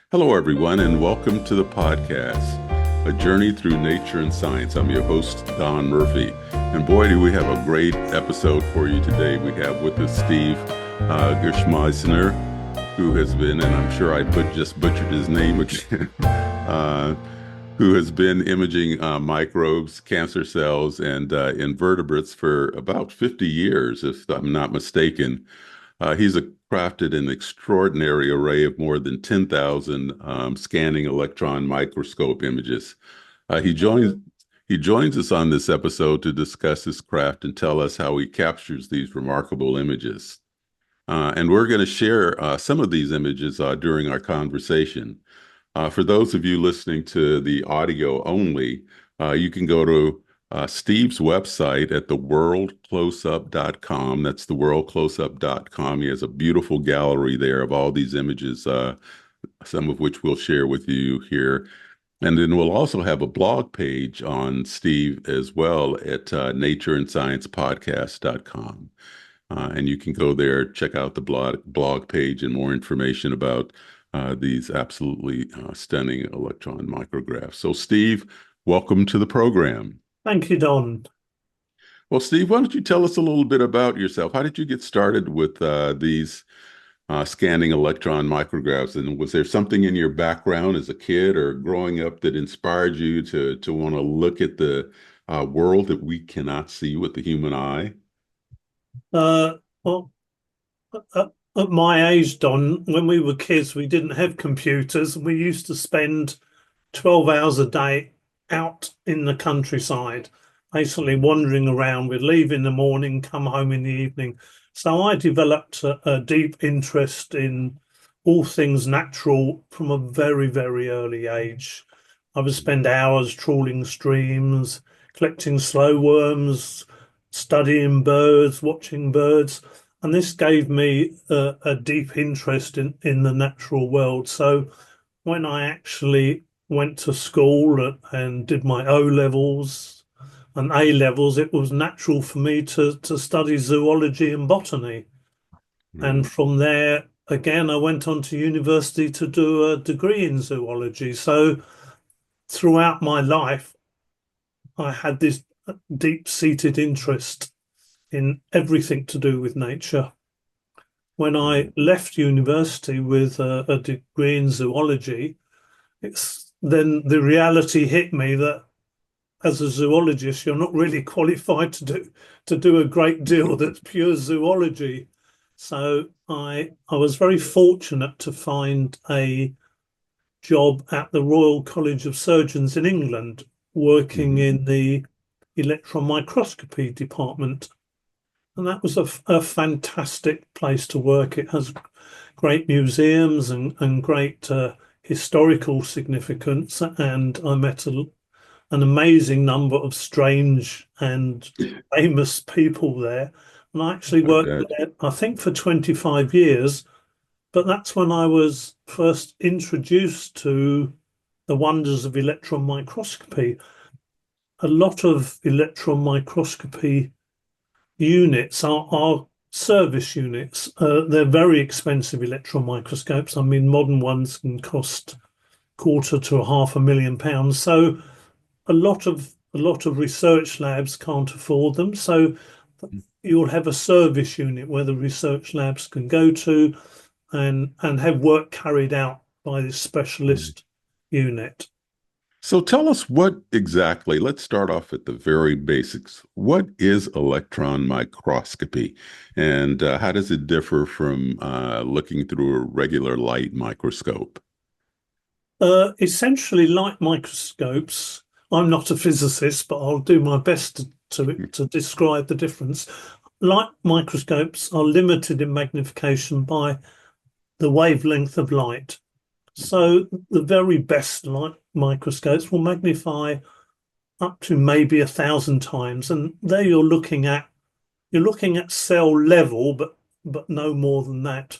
Hello, everyone, and welcome to the podcast, A Journey Through Nature and Science. I'm your host, Don Murphy. And boy, do we have a great episode for you today. We have with us Steve Gschmeissner, who has been, and I'm sure I just butchered his name again, who has been imaging microbes, cancer cells, and invertebrates for about 50 years, if I'm not mistaken. He's crafted an extraordinary array of more than 10,000 scanning electron microscope images. He joins us on this episode to discuss his craft and tell us how he captures these remarkable images. And we're going to share some of these images during our conversation. For those of you listening to the audio only, you can go to Steve's website at theworldcloseup.com. That's theworldcloseup.com. He has a beautiful gallery there of all these images, some of which we'll share with you here. And then we'll also have a blog page on Steve as well at natureandsciencepodcast.com. And you can go there, check out the blog page and more information about these absolutely stunning electron micrographs. So Steve, welcome to the program. Thank you, Don. Well, Steve, why don't you tell us a little bit about yourself? How did you get started with these scanning electron micrographs? And was there something in your background as a kid or growing up that inspired you to want to look at the world that we cannot see with the human eye? Well, at my age, Don, when we were kids, we didn't have computers. We used to spend 12 hours a day out in the countryside, basically wandering around. We'd leave in the morning, come home in the evening. So I developed a deep interest in all things natural from a very, very early age. I would spend hours trawling streams, collecting slow worms, studying birds, watching birds. And this gave me a deep interest in the natural world. So when I actually went to school and did my O-levels and A-levels, it was natural for me to study zoology and botany. And from there, again, I went on to university to do a degree in zoology. So throughout my life, I had this deep-seated interest in everything to do with nature. When I left university with a degree in zoology, then the reality hit me that as a zoologist, you're not really qualified to do a great deal that's pure zoology. So I was very fortunate to find a job at the Royal College of Surgeons in England, working in the electron microscopy department. And that was a fantastic place to work. It has great museums and great historical significance, and I met an amazing number of strange and famous people there. And I actually worked there, I think, for 25 years. But that's when I was first introduced to the wonders of electron microscopy. A lot of electron microscopy units are service units. They're very expensive electron microscopes. I mean, modern ones can cost £250,000 to £500,000. So a lot of research labs can't afford them. So you'll have a service unit where the research labs can go to and have work carried out by this specialist unit. So tell us let's start off at the very basics. What is electron microscopy, and how does it differ from looking through a regular light microscope? Essentially, light microscopes, I'm not a physicist, but I'll do my best to describe the difference. Light microscopes are limited in magnification by the wavelength of light. So the very best light microscopes will magnify up to maybe 1,000 times, and there you're looking at cell level, but no more than that.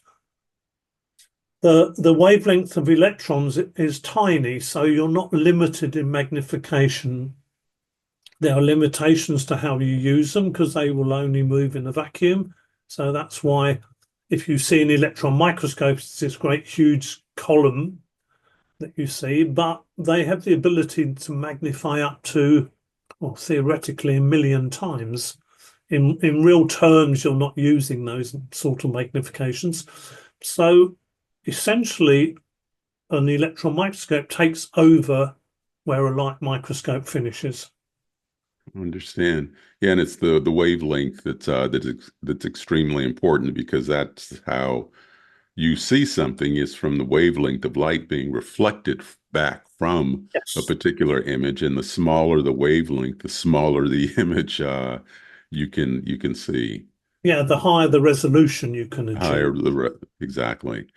The wavelength of electrons is tiny, so you're not limited in magnification. There are limitations to how you use them because they will only move in a vacuum. So that's why if you see an electron microscope, it's this great huge column that you see, but they have the ability to magnify up to, well, theoretically, 1 million times. In real terms, you're not using those sort of magnifications. So essentially, an electron microscope takes over where a light microscope finishes. I understand. Yeah, and it's the wavelength that's extremely important because that's how you see something is from the wavelength of light being reflected back from a Yes. particular image, and the smaller the wavelength, the smaller the image you can see. Yeah, the higher the resolution you can achieve. Higher exactly.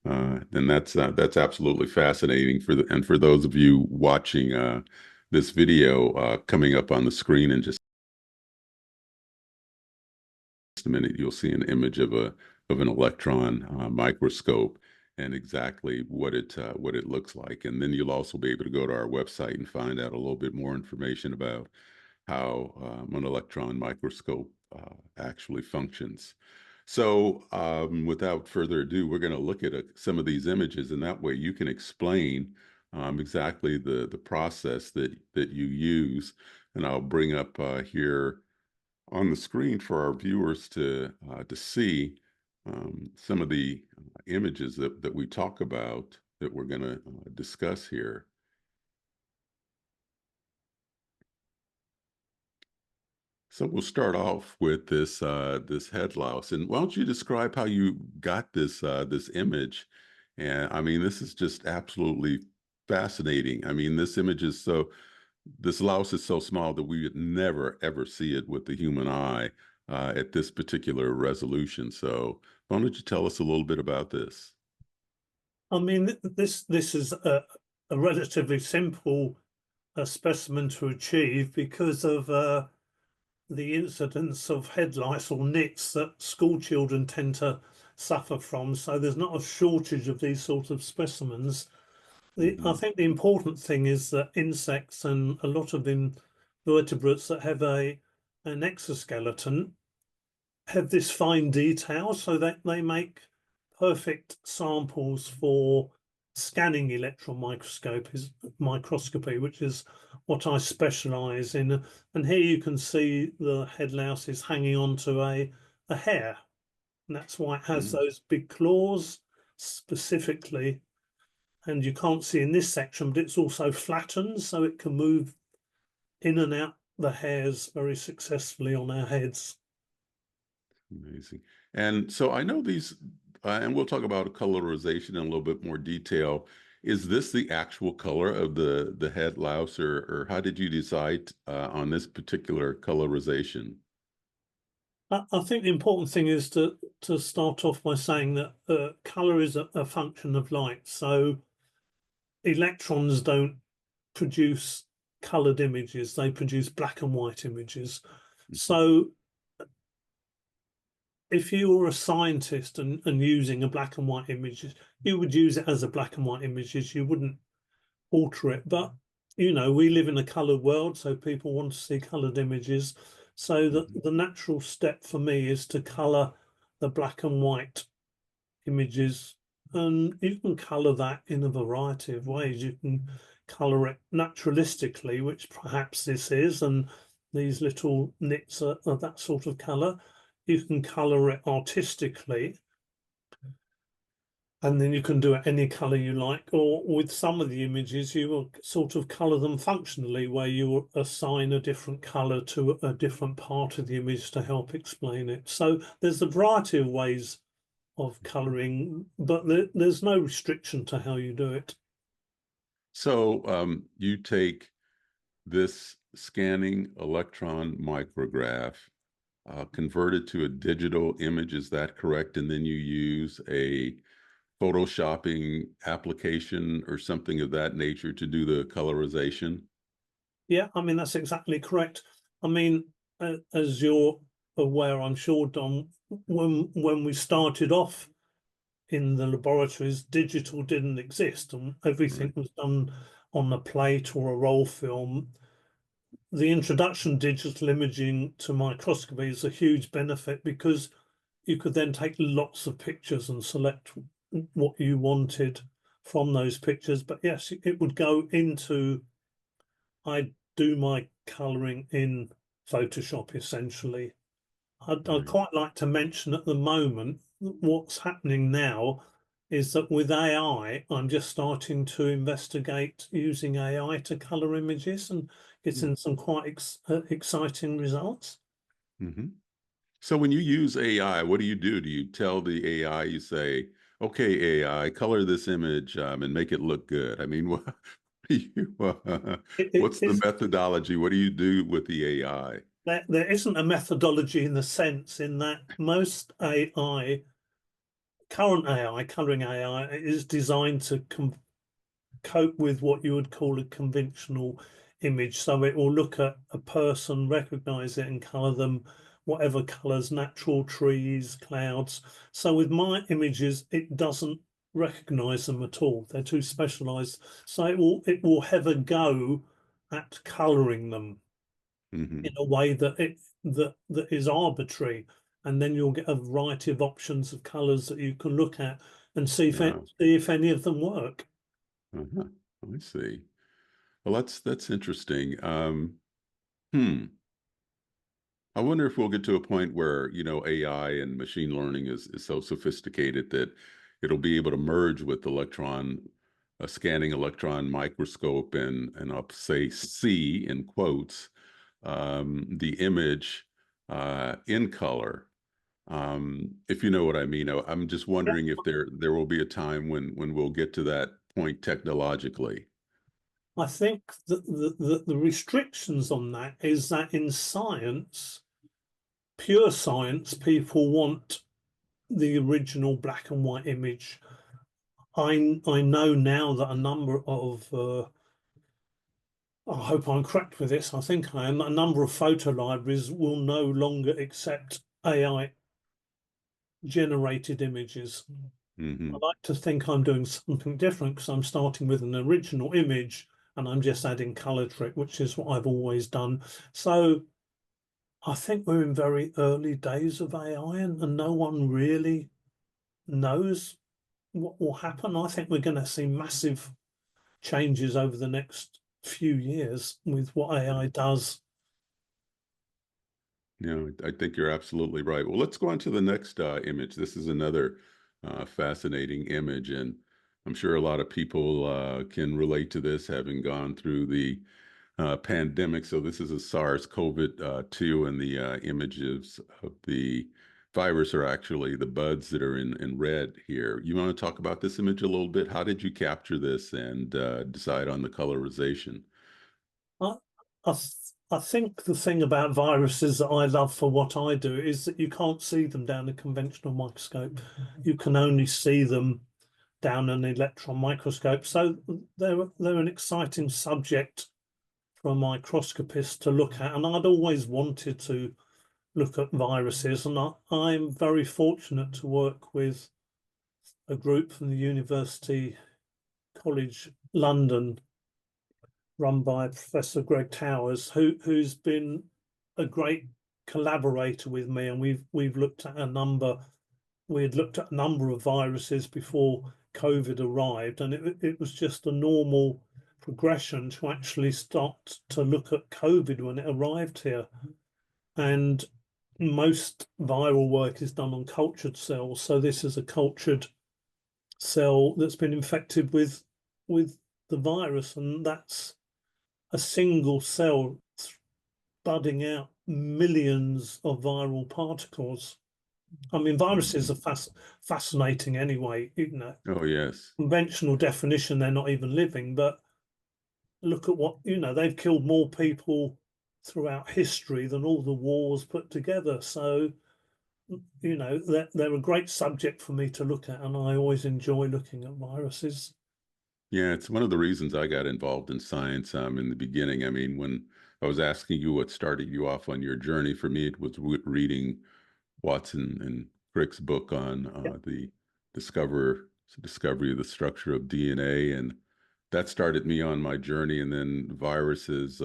And that's absolutely fascinating and for those of you watching this video coming up on the screen in just a minute, you'll see an image of an electron microscope and exactly what it looks like. And then you'll also be able to go to our website and find out a little bit more information about how an electron microscope actually functions. So, without further ado, we're going to look at some of these images, and that way you can explain exactly the process that you use. And I'll bring up here on the screen for our viewers to see some of the images that we talk about that we're going to discuss here. So we'll start off with this head louse, and why don't you describe how you got this image? And I mean, this is just absolutely fascinating. I mean, this louse is so small that we would never ever see it with the human eye at this particular resolution. So why don't you tell us a little bit about this? I mean, this is a relatively simple specimen to achieve because of the incidence of head lice or nits that school children tend to suffer from. So there's not a shortage of these sort of specimens. I Mhm. think the important thing is that insects and a lot of invertebrates that have an exoskeleton have this fine detail so that they make perfect samples for scanning electron microscopy, which is what I specialize in. And here you can see the head louse is hanging onto a hair. And that's why it has Mhm. those big claws specifically. And you can't see in this section, but it's also flattened so it can move in and out the hairs very successfully on our heads. Amazing. And so I know these, and we'll talk about colorization in a little bit more detail. Is this the actual color of the head louse, or how did you decide on this particular colorization? I think the important thing is to start off by saying that color is a function of light. So electrons don't produce colored images; they produce black and white images. Mhm. So if you were a scientist and using a black and white image, you would use it as a black and white image. You wouldn't alter it. But we live in a colored world, so people want to see colored images. So Mhm. the natural step for me is to color the black and white images, and you can color that in a variety of ways. You can color it naturalistically, which perhaps this is, and these little nits are that sort of color. You can color it artistically, and then you can do it any color you like. Or with some of the images, you will sort of color them functionally, where you will assign a different color to a different part of the image to help explain it. So there's a variety of ways of coloring, but there's no restriction to how you do it. So you take this scanning electron micrograph, convert it to a digital image, is that correct? And then you use a photoshopping application or something of that nature to do the colorization? Yeah, I mean, that's exactly correct. I mean, as you're aware, I'm sure, Don, when we started off in the laboratories, digital didn't exist and everything Right. was done on a plate or a roll film. The introduction of digital imaging to microscopy is a huge benefit because you could then take lots of pictures and select what you wanted from those pictures. But yes, it would go into, I do my colouring in Photoshop essentially. I'd Right. quite like to mention at the moment what's happening now is that with AI, I'm just starting to investigate using AI to colour images and Hmm. getting some quite exciting results. Hmm. So when you use AI, what do you do? Do you tell the AI, you say, okay, AI, color this image and make it look good? I mean, what do you, what's the It's methodology? What do you do with the AI? there isn't a methodology in the sense in that most AI, current AI, colouring AI, is designed to cope with what you would call a conventional image. So it will look at a person, recognize it, and color them whatever colors, natural trees, clouds. So with my images, it doesn't recognize them at all. They're too specialized. So it will have a go at coloring them in Hmm. a way that is arbitrary. And then you'll get a variety of options of colors that you can look at and Yeah. see if any of them work. Uh-huh. I see. Well, that's interesting. Hmm. I wonder if we'll get to a point where, AI and machine learning is so sophisticated that it'll be able to merge with a scanning electron microscope and I'll say see in quotes, the image in color. If you know what I mean, I'm just wondering if there will be a time when we'll get to that point technologically. I think that the restrictions on that is that in science, pure science, people want the original black and white image. I know now that a number of I hope I'm correct with this. I think I am. A number of photo libraries will no longer accept AI generated images. I Hmm. like to think I'm doing something different because I'm starting with an original image and I'm just adding color to it, which is what I've always done. So I think we're in very early days of AI and no one really knows what will happen. I think we're going to see massive changes over the next few years with what AI does. Yeah, I think you're absolutely right. Well, let's go on to the next image. This is another fascinating image, and I'm sure a lot of people can relate to this, having gone through the pandemic. So this is a SARS-CoV-2, and the images of the virus are actually the buds that are in red here. You want to talk about this image a little bit? How did you capture this and decide on the colorization? I, I think the thing about viruses that I love for what I do is that you can't see them down a conventional microscope. You can only see them down an electron microscope. So they're an exciting subject for a microscopist to look at. And I'd always wanted to look at viruses. And I'm very fortunate to work with a group from the University College London, run by Professor Greg Towers, who's been a great collaborator with me. And we've looked at a number. We had looked at a number of viruses before COVID arrived, and it was just a normal progression to actually start to look at COVID when it arrived here. And most viral work is done on cultured cells. So this is a cultured cell that's been infected with the virus, and that's a single cell budding out millions of viral particles. I mean, viruses are Mhm. fascinating anyway. Oh, yes. Conventional definition, they're not even living, but look at what, they've killed more people throughout history than all the wars put together. So, they're a great subject for me to look at, and I always enjoy looking at viruses. Yeah, it's one of the reasons I got involved in science in the beginning. I mean, when I was asking you what started you off on your journey, for me, it was reading Watson and Crick's book on the discovery of the structure of DNA, and that started me on my journey. And then viruses,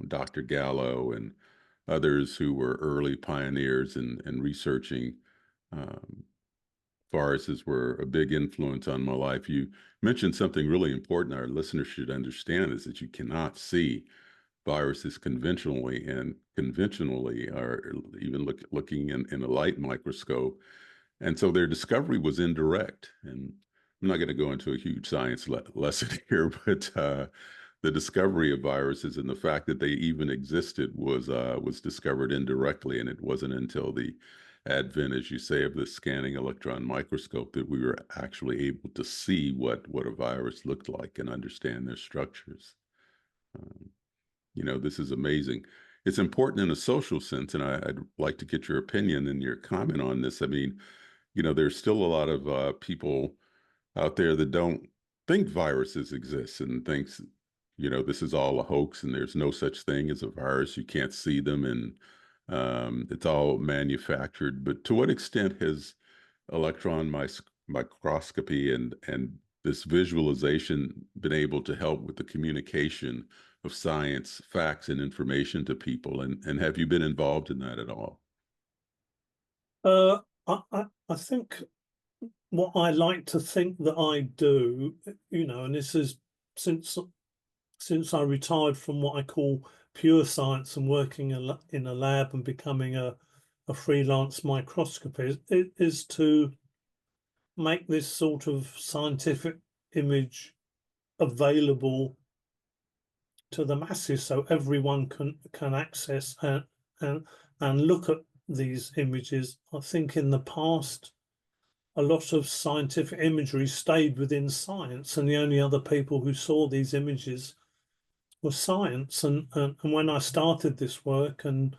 Dr. Gallo and others who were early pioneers in researching um, viruses were a big influence on my life. You mentioned something really important our listeners should understand is that you cannot see viruses conventionally, and conventionally or even looking in a light microscope. And so their discovery was indirect. And I'm not going to go into a huge science lesson here, but the discovery of viruses and the fact that they even existed was discovered indirectly, and it wasn't until the advent, as you say, of the scanning electron microscope that we were actually able to see what a virus looked like and understand their structures. Um, this is amazing. It's important in a social sense, and I'd like to get your opinion and your comment on this. I mean, there's still a lot of people out there that don't think viruses exist and thinks, this is all a hoax and there's no such thing as a virus. You can't see them and it's all manufactured. But to what extent has electron microscopy and this visualization been able to help with the communication of science, facts, and information to people? And have you been involved in that at all? I think what I like to think that I do, and this is since since I retired from what I call pure science and working in a lab and becoming a freelance microscopist, is to make this sort of scientific image available to the masses so everyone can access and look at these images. I think in the past, a lot of scientific imagery stayed within science, and the only other people who saw these images were science. And when I started this work and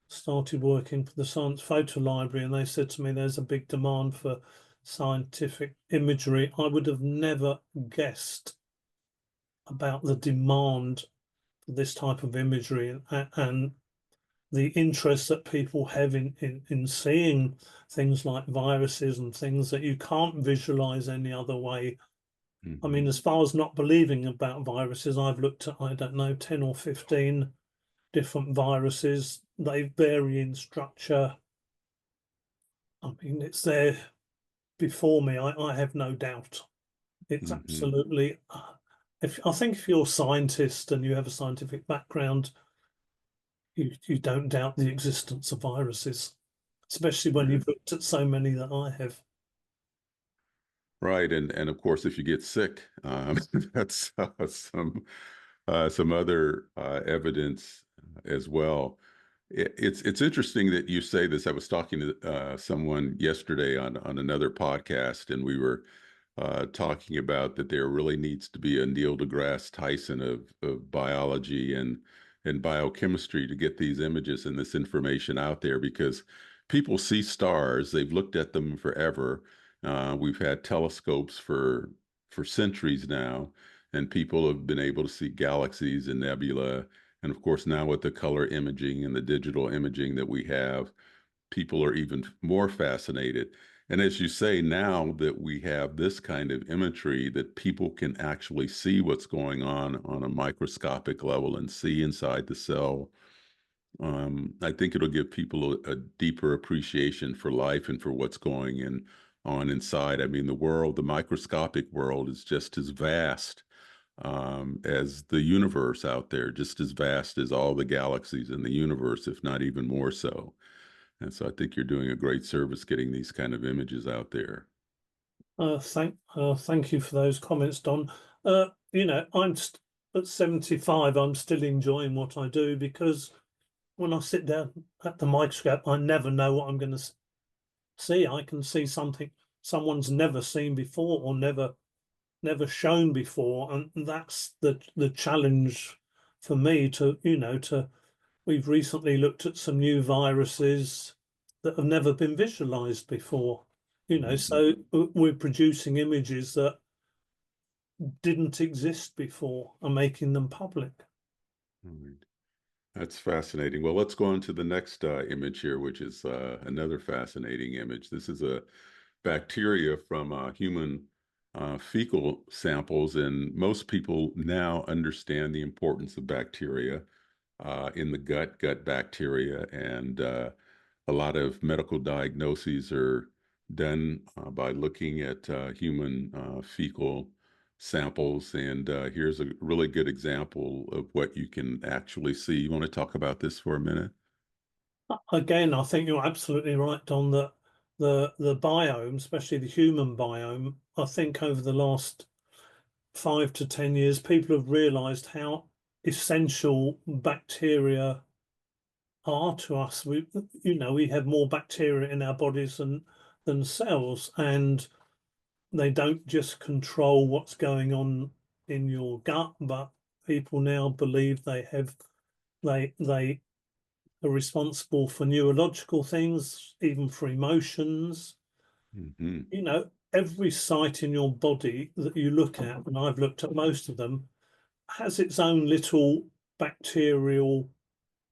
started working for the Science Photo Library, and they said to me there's a big demand for scientific imagery, I would have never guessed about the demand for this type of imagery and the interest that people have in seeing things like viruses and things that you can't visualize any other way. I mean, Hmm. as far as not believing about viruses, I've looked at, I don't know, 10 or 15 different viruses. They vary in structure. I mean, it's there before me. I have no doubt. It's Hmm. absolutely, if I think if you're a scientist and you have a scientific background, you don't doubt the existence of viruses, especially when Right. you've looked at so many that I have. Right. And of course, if you get sick, that's some other evidence as well. It's interesting that you say this. I was talking to someone yesterday on another podcast, and we were talking about that there really needs to be a Neil deGrasse Tyson of biology and biochemistry to get these images and this information out there because people see stars, they've looked at them forever. We've had telescopes for centuries now, and people have been able to see galaxies and nebula. And of course, now with the color imaging and the digital imaging that we have, people are even more fascinated. And as you say, now that we have this kind of imagery that people can actually see what's going on a microscopic level and see inside the cell, I think it'll give people a deeper appreciation for life and for what's on inside. I mean, the microscopic world is just as vast as the universe out there, just as vast as all the galaxies in the universe, if not even more so. And so I think you're doing a great service getting these kind of images out there. Thank you for those comments, Don. I'm st at 75, I'm still enjoying what I do because when I sit down at the microscope, I never know what I'm going to see. I can see something someone's never seen before or never shown before, and that's the challenge for me to we've recently looked at some new viruses that have never been visualized before, Mhm. so we're producing images that didn't exist before and making them public. All right. That's fascinating. Well, let's go on to the next image here, which is another fascinating image. This is a bacteria from human fecal samples, and most people now understand the importance of bacteria in the gut bacteria, and a lot of medical diagnoses are done by looking at human fecal samples. And here's a really good example of what you can actually see. You want to talk about this for a minute? Again, I think you're absolutely right, Don, that the biome, especially the human biome, I think over the last 5 to 10 years, people have realized how essential bacteria are to us. We have more bacteria in our bodies than cells, and they don't just control what's going on in your gut, but people now believe they are responsible for neurological things, even for emotions. Hmm. Every site in your body that you look at, and I've looked at most of them, has its own little bacterial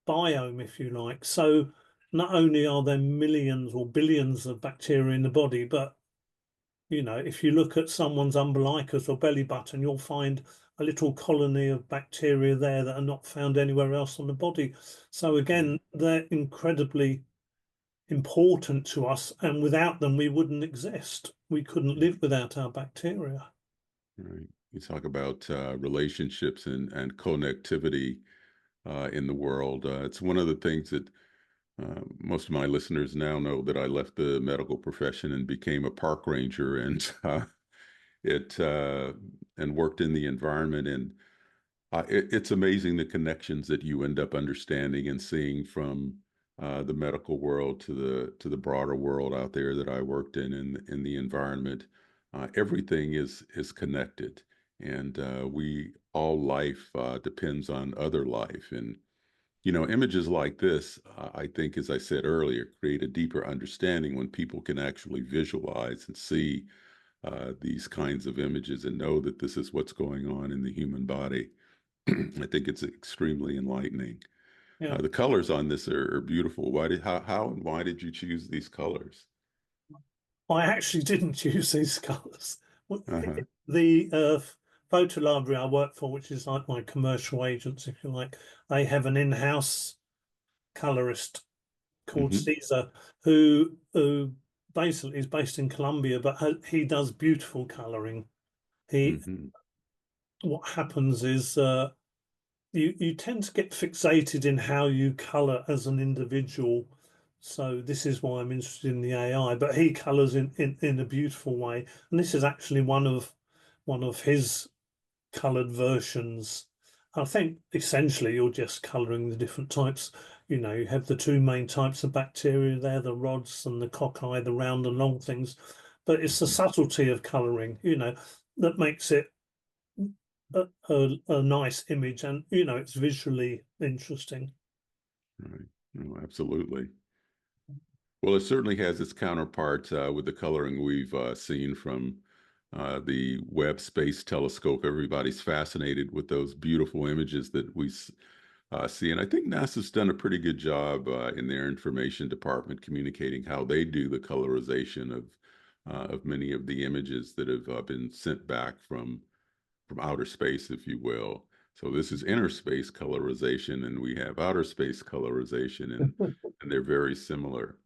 biome, if you like. So not only are there millions or billions of bacteria in the body, but if you look at someone's umbilicus or belly button, you'll find a little colony of bacteria there that are not found anywhere else on the body. So again, they're incredibly important to us, and without them, we wouldn't exist. We couldn't live without our bacteria. Right. You talk about relationships and connectivity in the world. It's one of the things that most of my listeners now know that I left the medical profession and became a park ranger, and it and worked in the environment. And it's amazing the connections that you end up understanding and seeing from the medical world to the broader world out there that I worked in the environment. Everything is connected, and we all life depends on other life. And images like this, I think, as I said earlier, create a deeper understanding when people can actually visualize and see these kinds of images and know that this is what's going on in the human body. I think it's extremely enlightening. Yeah. The colors on this are beautiful. How and why did you choose these colors? I actually didn't choose these colours. Uh-huh. The photo library I work for, which is like my commercial agents, if you like, they have an in-house colorist called Hmm. Caesar, who basically is based in Colombia, but he does beautiful colouring. He Hmm. What happens is you tend to get fixated in how you colour as an individual. So this is why I'm interested in the AI. But he colours in a beautiful way, and this is actually one of his coloured versions. I think essentially you're just colouring the different types. You have the two main types of bacteria there, the rods and the cocci, the round and long things. But it's the Hmm. subtlety of colouring, that makes it a nice image, and it's visually interesting. Right. No, absolutely. Well, it certainly has its counterpart with the coloring we've seen from the Webb Space Telescope. Everybody's fascinated with those beautiful images that we see. And I think NASA's done a pretty good job in their information department communicating how they do the colorization of many of the images that have been sent back from outer space, if you will. So this is inner space colorization, and we have outer space colorization, and they're very similar.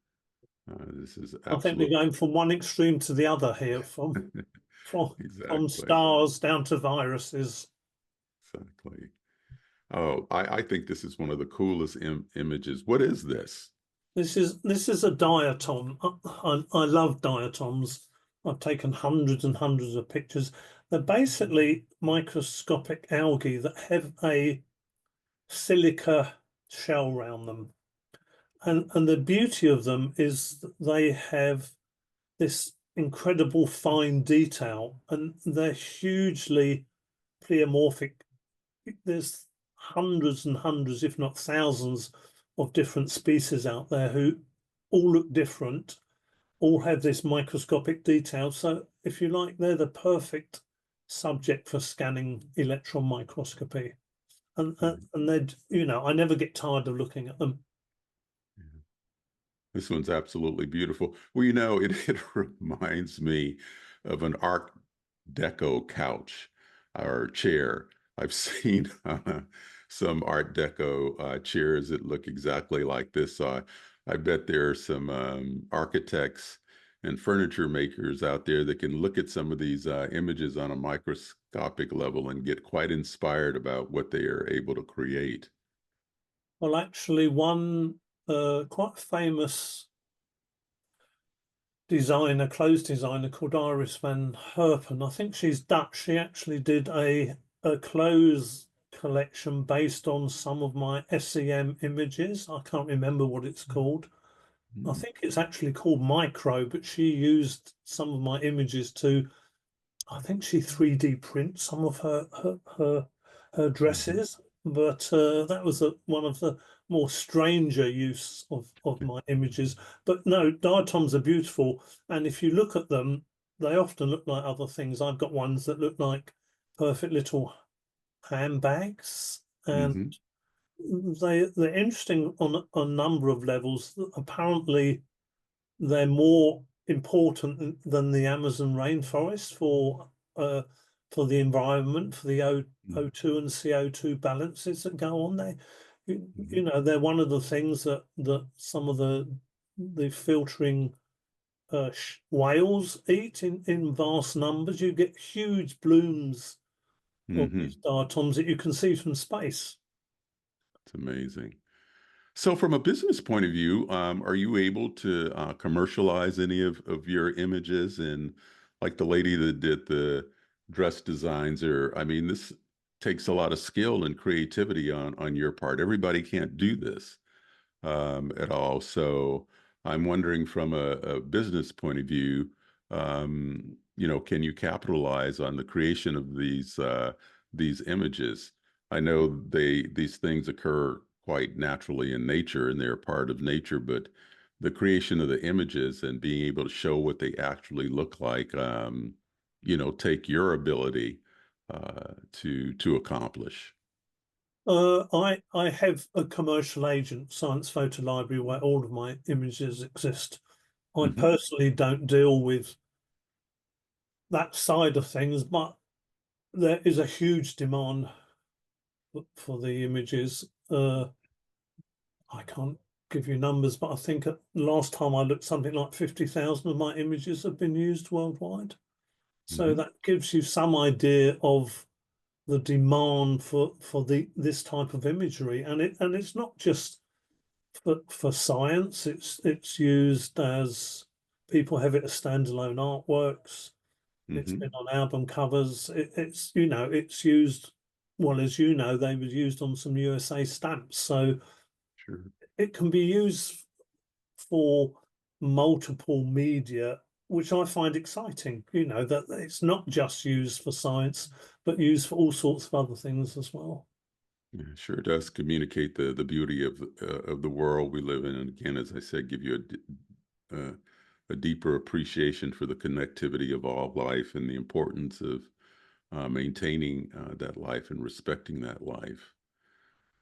This is I think we're absolute. going from one extreme to the other here, from Exactly, stars down to viruses. exactly. Oh, I think this is one of the coolest images. What is this? This is a diatom. I love diatoms. I've taken hundreds and hundreds of pictures. They're basically microscopic algae that have a silica shell around them. And the beauty of them is that they have this incredible fine detail, and they're hugely pleomorphic. There's hundreds and hundreds, if not thousands, of different species out there who all look different, all have this microscopic detail. So, if you like, they're the perfect subject for scanning electron microscopy. And Right. and I never get tired of looking at them. Yeah. This one's absolutely beautiful. Well, it reminds me of an Art Deco couch or chair. I've seen some Art Deco chairs that look exactly like this. I bet there are some architects and furniture makers out there that can look at some of these images on a microscopic level and get quite inspired about what they are able to create. Well, actually, one quite famous designer, clothes designer called Iris van Herpen. I think she's Dutch. She actually did a clothes collection based on some of my SEM images. I can't remember what it's called. I Mm, think it's actually called Micro, but she used some of my images to, I think she 3D print some of her mhm, dresses. But that was one of the more stranger use of my images. But no, diatoms are beautiful, and if you look at them, they often look like other things. I've got ones that look like perfect little handbags, and mhm, they're interesting on a number of levels. Apparently, they're more important than the Amazon rainforest for the environment, for the mhm, O2 and CO2 balances that go on there. You mhm, know, they're one of the things that some of the filtering whales eat in vast numbers. You get huge blooms of these mhm. diatoms that you can see from space. It's amazing. So, from a business point of view, are you able to commercialize any of your images? And like the lady that did the dress designs, or I mean, this takes a lot of skill and creativity on your part. Everybody can't do this at all. So, I'm wondering from a business point of view, can you capitalize on the creation of these images? I know these things occur quite naturally in nature and they're part of nature, but the creation of the images and being able to show what they actually look like, take your ability to accomplish. I have a commercial agent, Science Photo Library, where all of my images exist. I Hmm. personally don't deal with that side of things, but there is a huge demand for the images. I can't give you numbers, but I think last time I looked, something like 50,000 of my images have been used worldwide. So Hmm. that gives you some idea of the demand for the this type of imagery, and it's not just for science. It's used as people have it as standalone artworks. It's been Hmm. on album covers. It's it's used well, as you know, they were used on some USA stamps. So Sure. it can be used for multiple media, which I find exciting. You know, that it's not just used for science, but used for all sorts of other things as well. Yeah, sure does communicate the beauty of the world we live in, and again, as I said, give you uh, a deeper appreciation for the connectivity of all life and the importance of maintaining that life and respecting that life.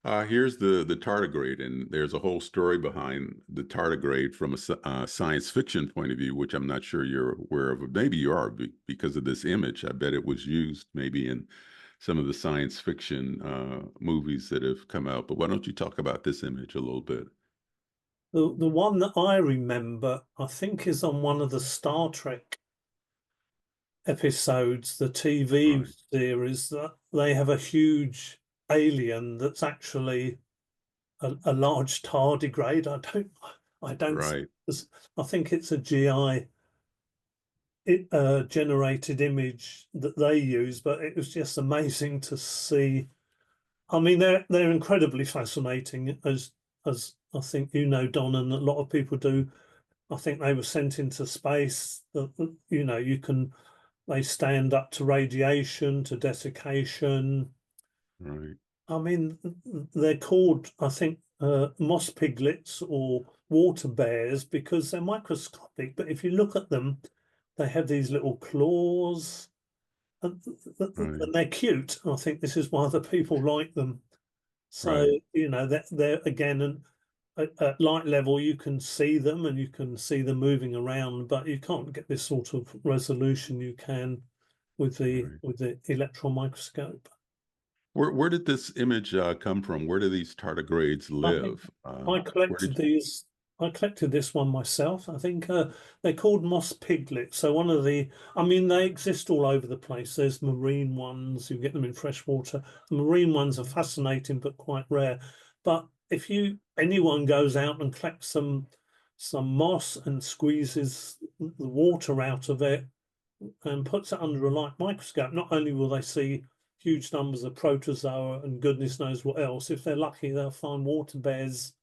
Here's the tardigrade, and there's a whole story behind the tardigrade from a science fiction point of view, which I'm not sure you're aware of. Maybe you are because of this image. I bet it was used maybe in some of the science fiction movies that have come out. But why don't you talk about this image a little bit? The one that I remember, I think, is on one of the Star Trek episodes, the TV Right, series, that they have a huge alien that's actually a large tardigrade. I don't, right, I think it's a GI generated image that they use, but it was just amazing to see. I mean, they're incredibly fascinating, as I think you know, Don, and a lot of people do. I think they were sent into space. You know, they stand up to radiation, to desiccation. right, I mean, they're called, I think, moss piglets or water bears because they're microscopic. But if you look at them, they have these little claws, and, right, and they're cute. I think this is why the people like them. So, right, you know, that they're again, and at light level, you can see them and you can see them moving around, but you can't get this sort of resolution you can right. with the electron microscope. Where did this image come from? Where do these tardigrades I think live? I Where collected did these. I collected this one myself. I think they're called moss piglets. So one of the, I mean, they exist all over the place. There's marine ones, you get them in fresh water. The marine ones are fascinating but quite rare. But if anyone goes out and collects some moss and squeezes the water out of it and puts it under a light microscope, not only will they see huge numbers of protozoa and goodness knows what else, if they're lucky, they'll find water bears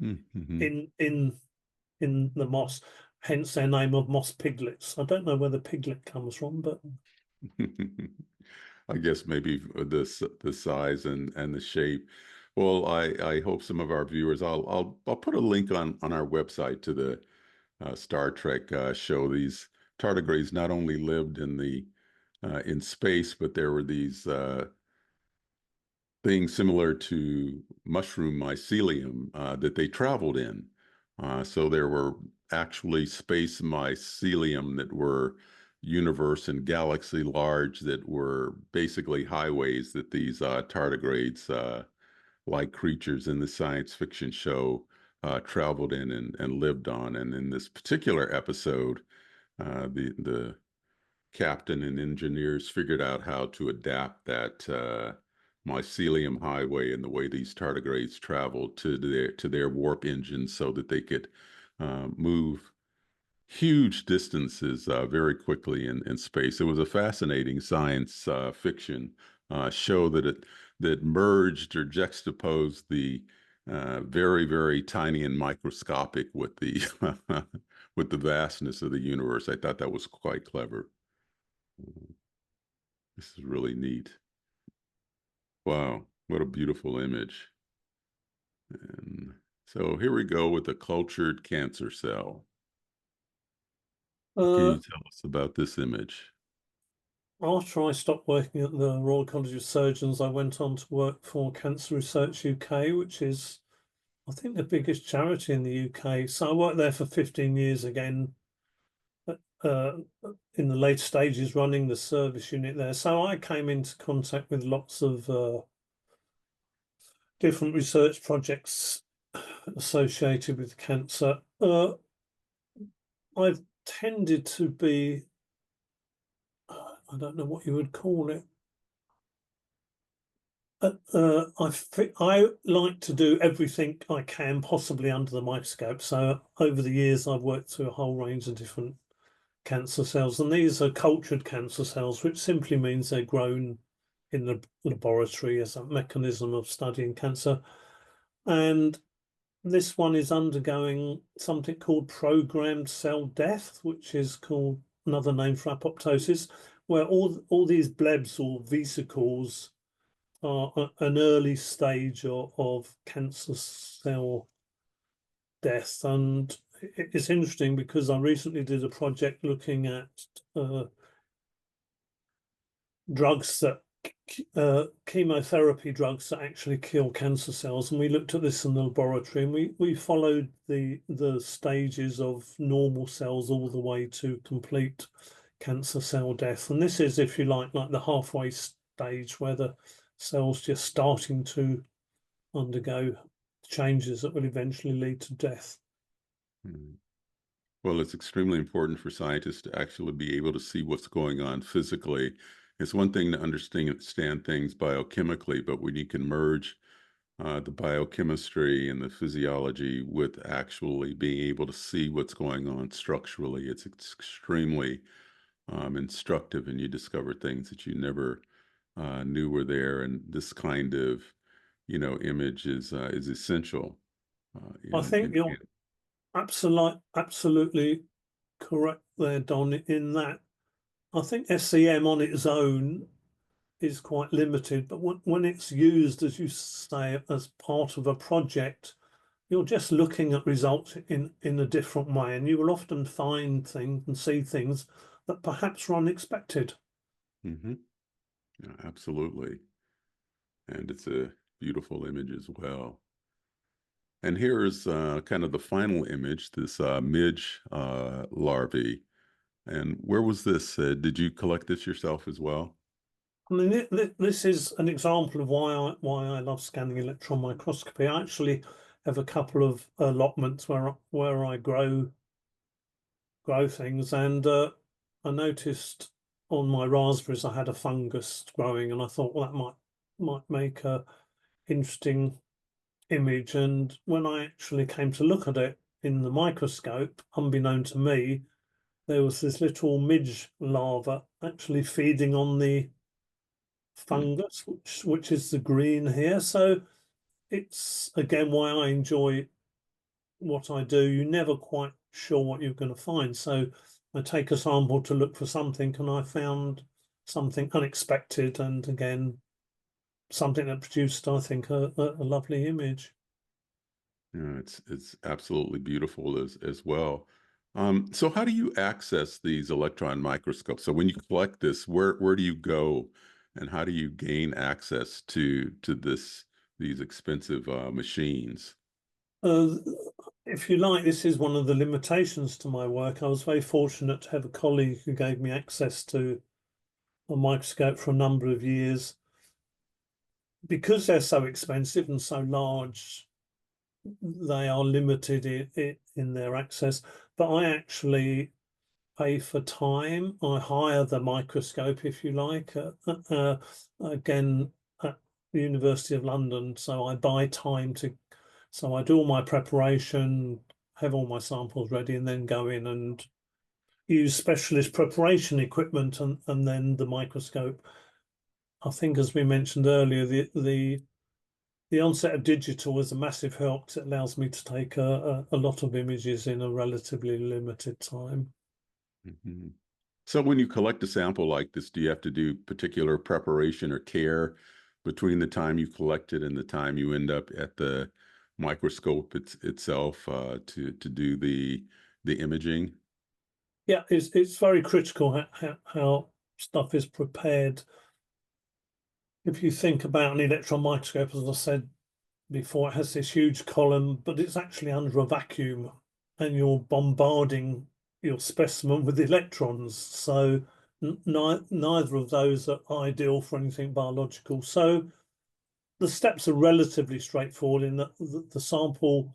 Mm-hmm. in the moss, hence their name of moss piglets. I don't know where the piglet comes from, but I guess maybe the size and the shape. Well, I hope some of our viewers. I'll put a link on our website to the Star Trek show. These tardigrades not only lived in space, but there were these things similar to mushroom mycelium that they traveled in. So there were actually space mycelium that were universe and galaxy large that were basically highways that these tardigrades, like creatures in the science fiction show, traveled in and lived on. And in this particular episode, the captain and engineers figured out how to adapt that mycelium highway and the way these tardigrades traveled to their warp engines so that they could move huge distances very quickly in space. It was a fascinating science fiction show that merged or juxtaposed the very, very tiny and microscopic with the with the vastness of the universe. I thought that was quite clever. This is really neat. Wow, what a beautiful image. And so here we go with a cultured cancer cell. What can you uh, tell us about this image? after I stopped working at the Royal College of Surgeons, I went on to work for Cancer Research UK, which is, I think, the biggest charity in the UK. So I worked there for 15 years again, uh, in the later stages running the service unit there. So I came into contact with lots of different research projects associated with cancer. I've tended to be, I don't know what you would call it. I like to do everything I can possibly under the microscope. So over the years, I've worked through a whole range of different cancer cells, and these are cultured cancer cells, which simply means they're grown in the laboratory as a mechanism of studying cancer. And this one is undergoing something called programmed cell death, which is called another name for apoptosis, where all these blebs or vesicles are an early stage of cancer cell death. And it's interesting because I recently did a project looking at drugs that chemotherapy drugs that actually kill cancer cells, and we looked at this in the laboratory, and we followed the stages of normal cells all the way to complete cancer cell death. And this is, if you like the halfway stage where the cell's just starting to undergo changes that will eventually lead to death. Hmm. Well, it's extremely important for scientists to actually be able to see what's going on physically. It's one thing to understand things biochemically, but when you can merge the biochemistry and the physiology with actually being able to see what's going on structurally, it's extremely instructive, and you discover things that you never knew were there. And this kind of, image is essential I think you're absolutely correct there, Don, in that I think SEM on its own is quite limited, but when it's used, as you say, as part of a project, you're just looking at results in a different way, and you will often find things and see things that perhaps are unexpected. hmm Yeah, absolutely. And it's a beautiful image as well. And here is kind of the final image, this midge larvae. And where was this? Did you collect this yourself as well? I mean, this is an example of why I love scanning electron microscopy. I actually have a couple of allotments where I grow things, and I noticed on my raspberries I had a fungus growing, and I thought, well, that might make a interesting image. And when I actually came to look at it in the microscope, unbeknown to me, there was this little midge larva actually feeding on the Hmm. fungus, which is the green here. So it's again why I enjoy what I do. You're never quite sure what you're going to find. So I take a sample to look for something, and I found something unexpected, and again, something that produced, I think, a lovely image. Yeah, it's absolutely beautiful as well. So how do you access these electron microscopes? So when you collect this, where do you go, and how do you gain access to these expensive machines? Uh, if you like, this is one of the limitations to my work. I was very fortunate to have a colleague who gave me access to a microscope for a number of years. Because they're so expensive and so large, they are limited in their access. But I actually pay for time. I hire the microscope, if you like, again at the University of London. So I buy time to, so I do all my preparation, have all my samples ready, and then go in and use specialist preparation equipment, and then the microscope. I think, as we mentioned earlier, the onset of digital is a massive help 'cause it allows me to take a lot of images in a relatively limited time. Mhm. So when you collect a sample like this, do you have to do particular preparation or care between the time you collect it and the time you end up at the microscope itself to do the imaging? Yeah, it's very critical how stuff is prepared. If you think about an electron microscope, as I said before, it has this huge column, but it's actually under a vacuum, and you're bombarding your specimen with electrons. So neither of those are ideal for anything biological. So the steps are relatively straightforward in that the sample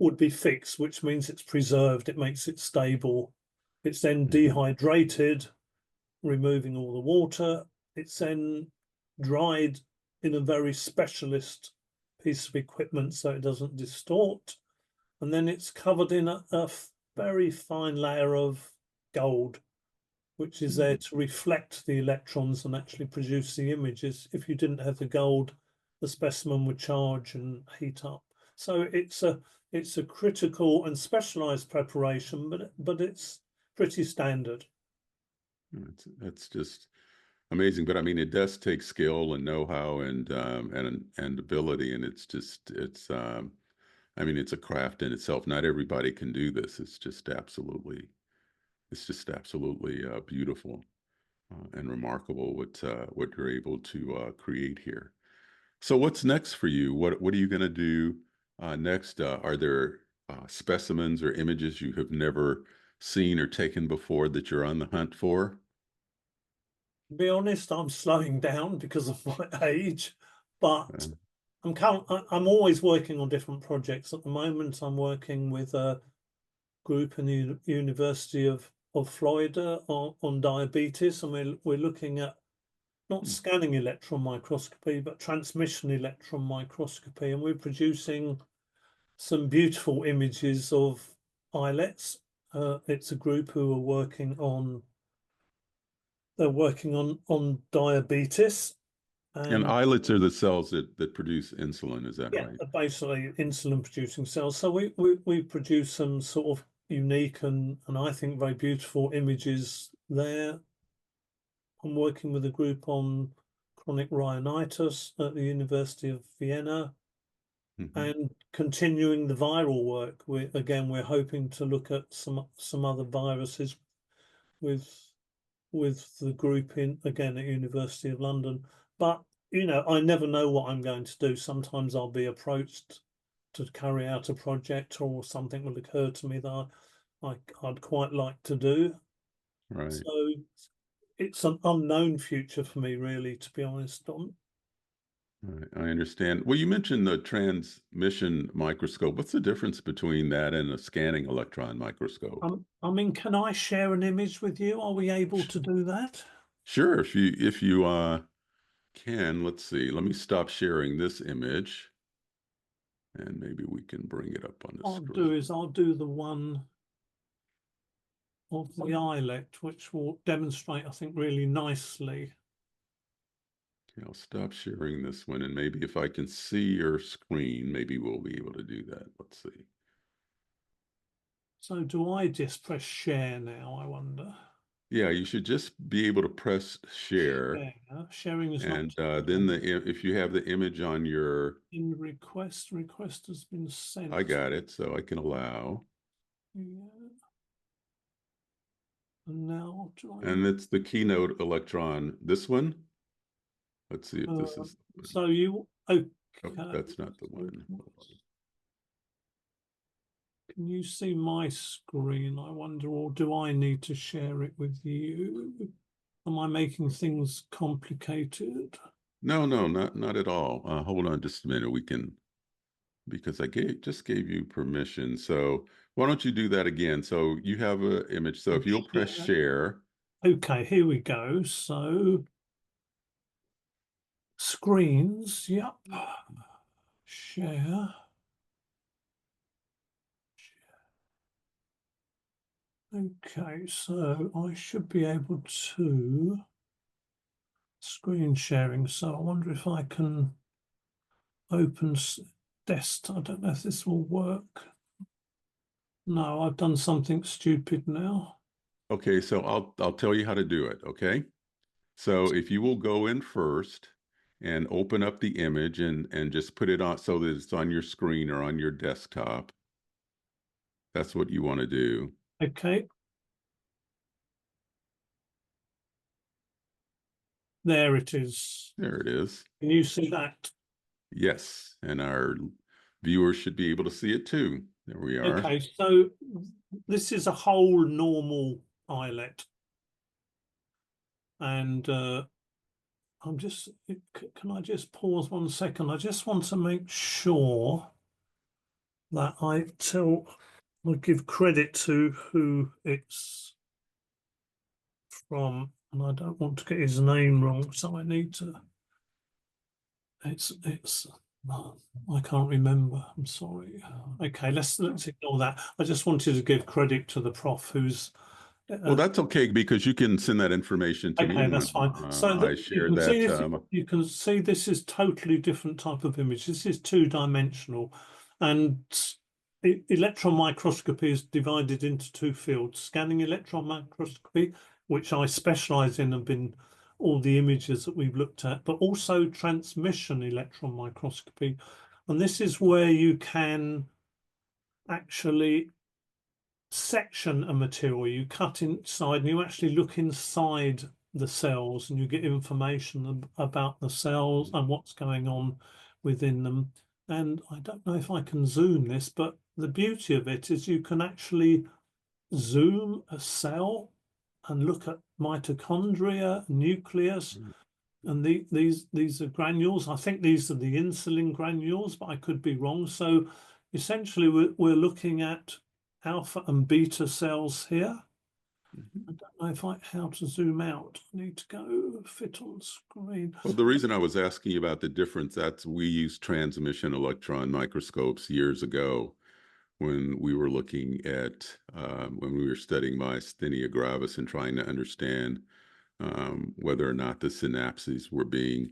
would be fixed, which means it's preserved, it makes it stable. It's then Hmm. dehydrated, removing all the water. It's then dried in a very specialist piece of equipment so it doesn't distort. And then it's covered in a very fine layer of gold, which is there to reflect the electrons and actually produce the images. If you didn't have the gold, the specimen would charge and heat up. So it's a critical and specialized preparation, but it's pretty standard. That's just amazing. But I mean, it does take skill and know-how and ability, and it's I mean, it's a craft in itself. Not everybody can do this. It's just absolutely beautiful and remarkable what you're able to create here. So what's next for you? What are you going to do next? Are there specimens or images you have never seen or taken before that you're on the hunt for? To be honest, I'm slowing down because of my age, but Uh, I'm always working on different projects. At the moment, I'm working with a group in the University of Florida on diabetes, and we're looking at not scanning electron microscopy, but transmission electron microscopy, and we're producing some beautiful images of islets. It's a group who are working on they're working on diabetes. and And islets are the cells that produce insulin. Is that yeah, right? basically insulin producing cells. So we produce some sort of unique and I think very beautiful images there. I'm working with a group on chronic rhinitis at the University of Vienna Hmm. and continuing the viral work. We're hoping to look at some other viruses with with the group in again at University of London. But I never know what I'm going to do. Sometimes I'll be approached to carry out a project, or something will occur to me that I'd quite like to do. Right. So it's an unknown future for me, really, to be honest, Don. I understand. Well, you mentioned the transmission microscope. What's the difference between that and a scanning electron microscope? I mean, can I share an image with you? Are we able Sh- to do that? Sure, if you can, let's see. Let me stop sharing this image and maybe we can bring it up on the screen. I'll do the one of the eyelet, which will demonstrate, I think, really nicely. Okay, I'll stop sharing this one and maybe if I can see your screen, maybe we'll be able to do that. Let's see. So do I just press share now, I wonder? Yeah, you should just be able to press share Share. Sharing is not and then if you have the image on your, in request. Request has been I sent. got it, so I can allow. Yeah. And now do I And need it's the keynote electron. This one? Let's see if this is the one. so you okay. Oh, that's not the So one. can you see my screen? I wonder, or do I need to share it with you? Am I making things complicated? No, no, not at all. Hold on just a minute. We can because I just gave you permission. So why don't you do that again? So you have an image. So if you'll press Share. share, Okay, here we go. So screens, yep. Share. Okay, so I should be able to screen sharing. So I wonder if I can open desktop. I don't know if this will work. No, I've done something stupid now. okay, so I'll tell you how to do it, okay? So if you will go in first and open up the image and just put it on so that it's on your screen or on your desktop. That's what you want to do. Okay, there it is. There it is. Can you see that? Yes, and our viewers should be able to see it too. There we are. Okay, so this is a whole normal eyelet, and I'm just. Can I just pause 1 second? I just want to make sure that I give credit to who it's from, and I don't want to get his name wrong, so I need to. It's. I can't remember. I'm sorry. Okay, let's ignore that. I just wanted to give credit to the prof who's Well, uh, that's okay because you can send that information to me okay, that's when fine. So I you share can see that. this. You can see this is totally different type of image. This is two-dimensional, and electron microscopy is divided into two fields: scanning electron microscopy, which I specialize in, and been all the images that we've looked at, but also transmission electron microscopy, and this is where you can actually section a material, you cut inside and you actually look inside the cells and you get information about the cells and what's going on within them. And I don't know if I can zoom this, but the beauty of it is you can actually zoom a cell and look at mitochondria, nucleus, and these are granules. I think these are the insulin granules, but I could be wrong. So essentially, we're looking at alpha and beta cells here. Mhm. I don't know if how to zoom out. I need to go fit on screen. Well, the reason I was asking you about the difference, that's we used transmission electron microscopes years ago when we were looking at when we were studying myasthenia gravis and trying to understand whether or not the synapses were being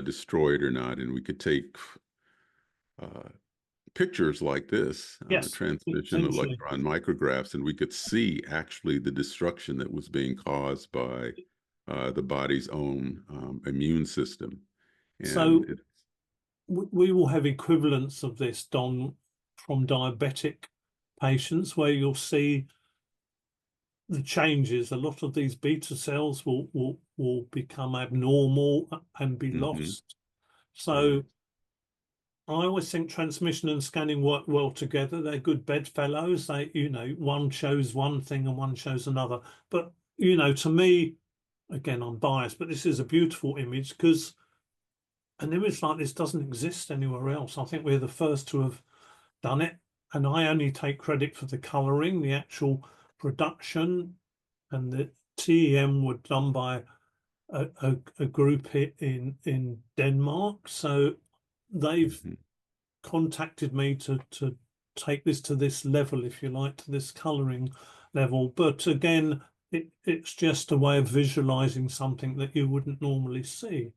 destroyed or not. And we could take uh, pictures like this, Yes, transmission essentially. electron micrographs, and we could see actually the destruction that was being caused by the body's own immune system. And So we will have equivalents of this, Don, from diabetic patients, where you'll see the changes. A lot of these beta cells will become abnormal and be mm-hmm, lost. So right. I always think transmission and scanning work well together. They're good bedfellows. One shows one thing and one shows another. But to me, again, I'm biased, but this is a beautiful image because an image like this doesn't exist anywhere else. I think we're the first to have done it, and I only take credit for the colouring, the actual production, and the TEM were done by a group in Denmark. So they've contacted me to take this to this level, if you like, to this colouring level. But again, it's just a way of visualizing something that you wouldn't normally see.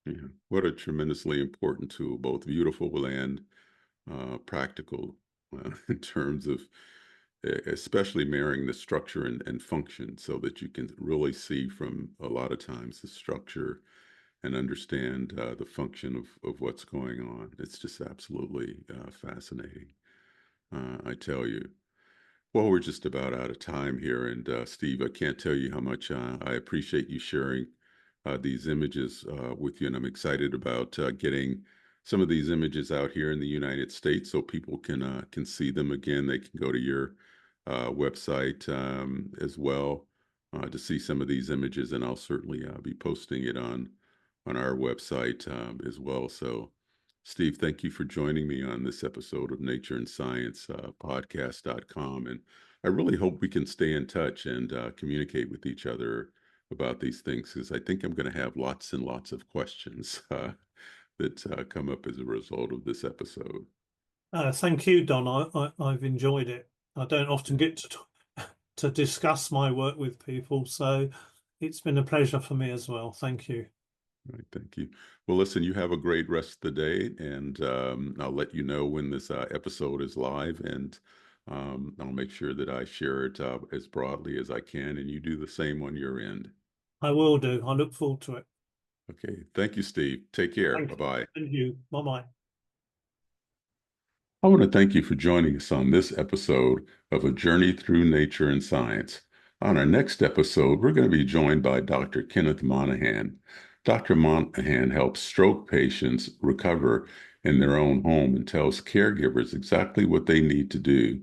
Yeah, what a tremendously important tool, both beautiful and practical in terms of especially marrying the structure and function so that you can really see from a lot of times the structure and understand the function of what's going on. It's just absolutely fascinating, I tell you. Well, we're just about out of time here. And Steve, I can't tell you how much I appreciate you sharing these images with you. And I'm excited about getting some of these images out here in the United States so people can see them again. They can go to your website as well to see some of these images. And I'll certainly be posting it on our website as well. So Steve, thank you for joining me on this episode of Nature and Science podcast.com. And I really hope we can stay in touch and communicate with each other about these things, because I think I'm going to have lots and lots of questions that come up as a result of this episode. Thank you, Don. I've enjoyed it. I don't often get to discuss my work with people, so it's been a pleasure for me as well. Thank you. All right, thank you. Well, listen, you have a great rest of the day, and I'll let you know when this episode is live, and I'll make sure that I share it as broadly as I can, and you do the same on your end. I will do. I look forward to it. Okay. Thank you, Steve. Take care. Thank you. Bye-bye. Thank you. Bye-bye. I want to thank you for joining us on this episode of A Journey Through Nature and Science. On our next episode, we're going to be joined by Dr. Kenneth Monahan. Dr. Monahan helps stroke patients recover in their own home and tells caregivers exactly what they need to do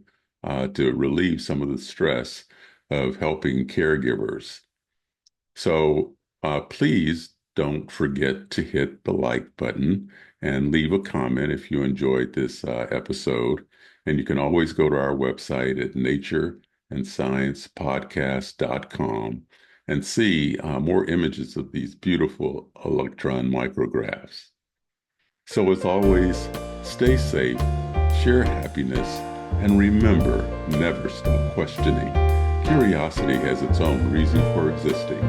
to relieve some of the stress of helping caregivers. So please don't forget to hit the like button and leave a comment if you enjoyed this episode. And you can always go to our website at natureandsciencepodcast.com and see more images of these beautiful electron micrographs. So as always, stay safe, share happiness, and remember, never stop questioning. Curiosity has its own reason for existing.